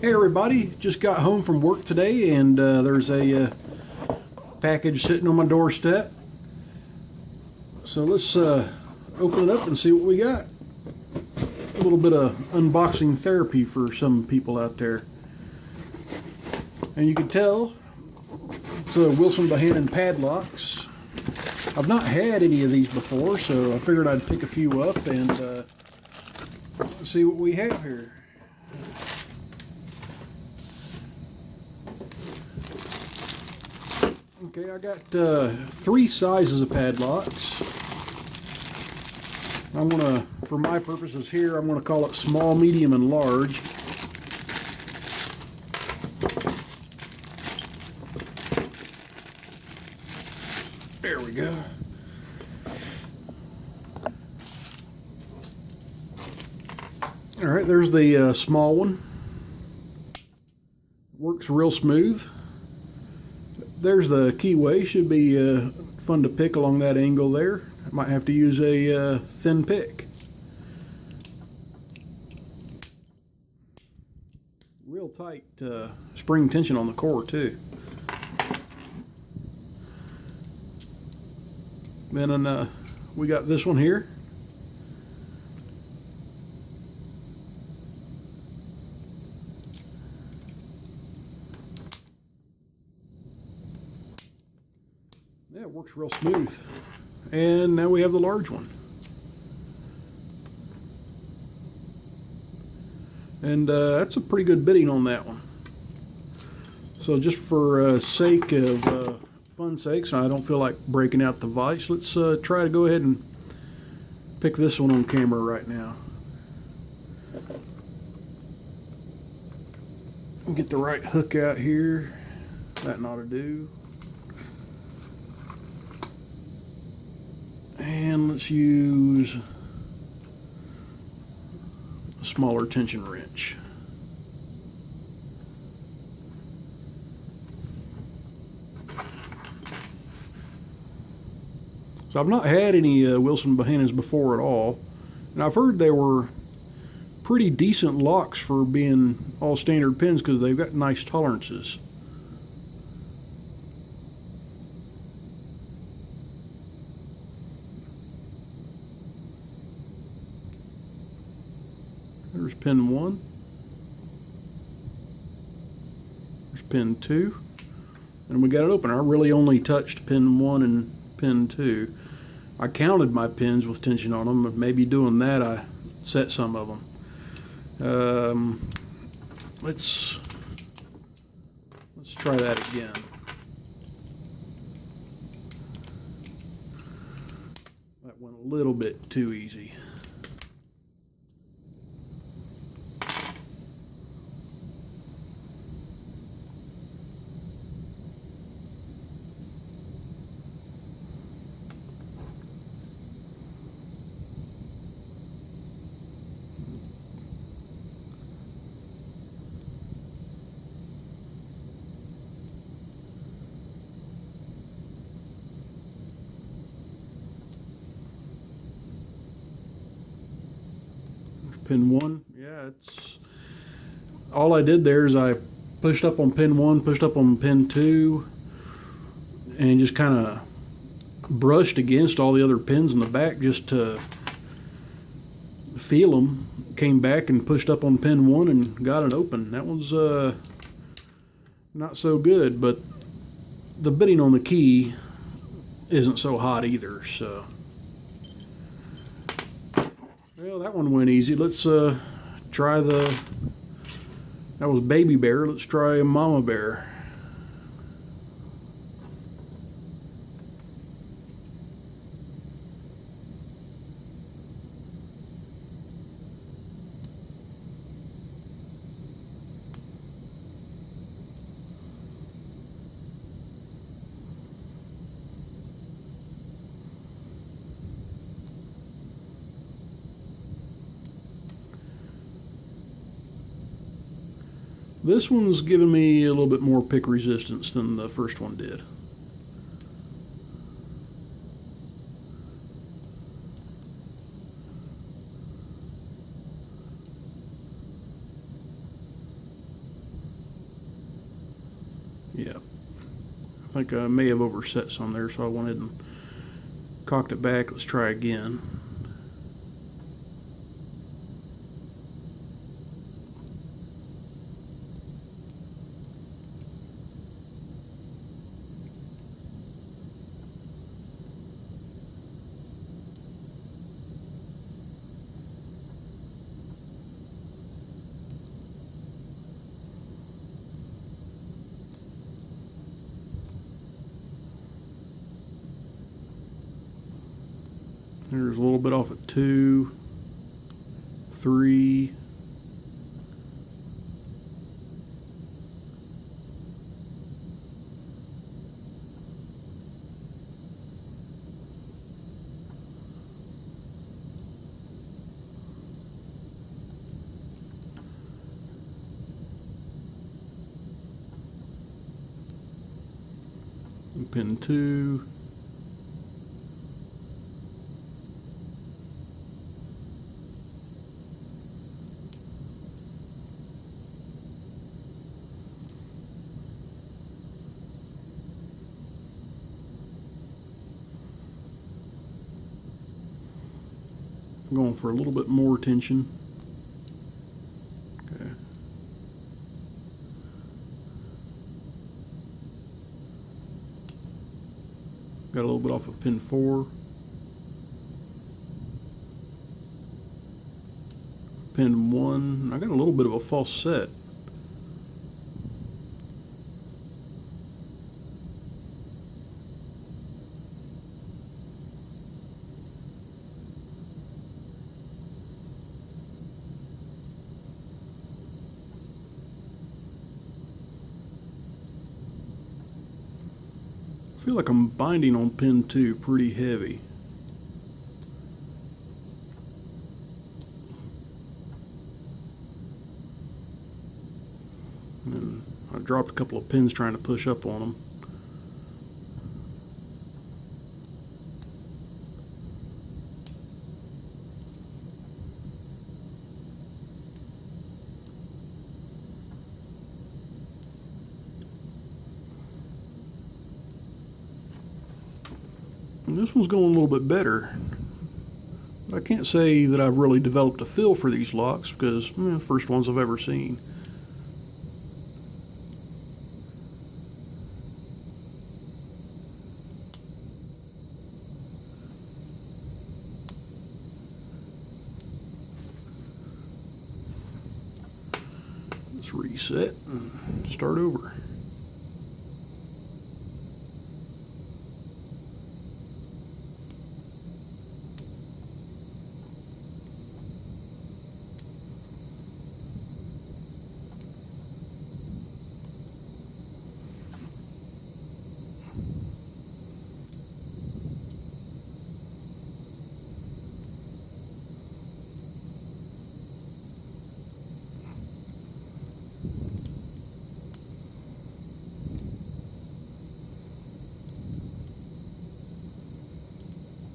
Hey everybody, just got home from work today and there's a package sitting on my doorstep. So let's open it up and see what we got. A little bit of unboxing therapy for some people out there. And you can tell it's Wilson Bohannon padlocks. I've not had any of these before, so I figured I'd pick a few up and see what we have here. Okay, I got three sizes of padlocks. I'm gonna, for my purposes here, I'm gonna call it small, medium, and large. There we go. All right, there's the small one. Works real smooth. There's the keyway. Should be fun to pick along that angle there. I might have to use a thin pick. Real tight spring tension on the core too. Then we got this one here. Yeah, it works real smooth. And now we have the large one. And that's a pretty good bidding on that one. So just for sake of fun sakes, and I don't feel like breaking out the vise, let's try to go ahead and pick this one on camera right now. Get the right hook out here. That ought to do. And let's use a smaller tension wrench. So I've not had any Wilson Bohannons before at all, and I've heard they were pretty decent locks for being all standard pins because they've got nice tolerances. There's pin 1. There's pin 2. And we got it open. I really only touched pin 1 and pin 2. I counted my pins with tension on them, but maybe doing that I set some of them. Let's try that again. That went a little bit too easy. Pin 1, yeah, it's all I did there is I pushed up on pin 1, pushed up on pin 2, and just kind of brushed against all the other pins in the back just to feel them. Came back and pushed up on pin 1 and got it open. That was not so good, but the bitting on the key isn't so hot either, so. Well, that one went easy. Let's try that was baby bear. Let's try mama bear. This one's giving me a little bit more pick resistance than the first one did. think I may have overset some there, so I went ahead and cocked it back. Let's try again. There's a little bit off at 2, 3. And pin 2. I'm going for a little bit more tension. Okay. Got a little bit off of pin 4. Pin 1. I got a little bit of a false set. I feel like I'm binding on pin 2 pretty heavy. And I dropped a couple of pins trying to push up on them. And this one's going a little bit better. But I can't say that I've really developed a feel for these locks because first ones I've ever seen. Let's reset and start over.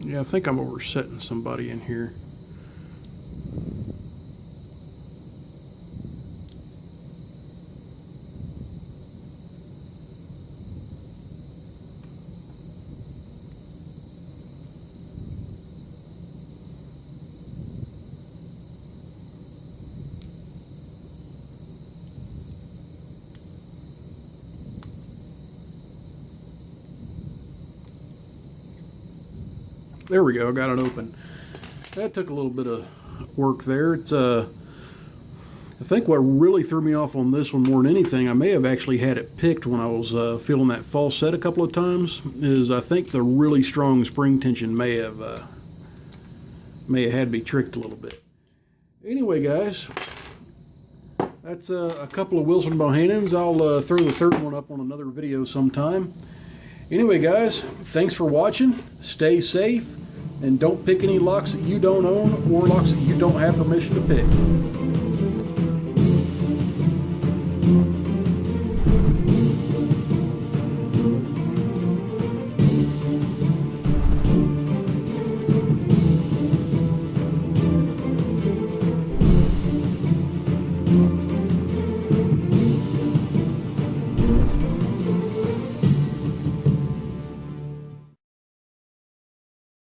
Yeah, I think I'm oversetting somebody in here. There we go, got it open. That took a little bit of work there. It's I think what really threw me off on this one more than anything, I may have actually had it picked when I was feeling that false set a couple of times, is I think the really strong spring tension may have had me tricked a little bit. Anyway, guys, that's a couple of Wilson Bohannons. I'll throw the third one up on another video sometime. Anyway, guys, thanks for watching. Stay safe, and don't pick any locks that you don't own or locks that you don't have permission to pick.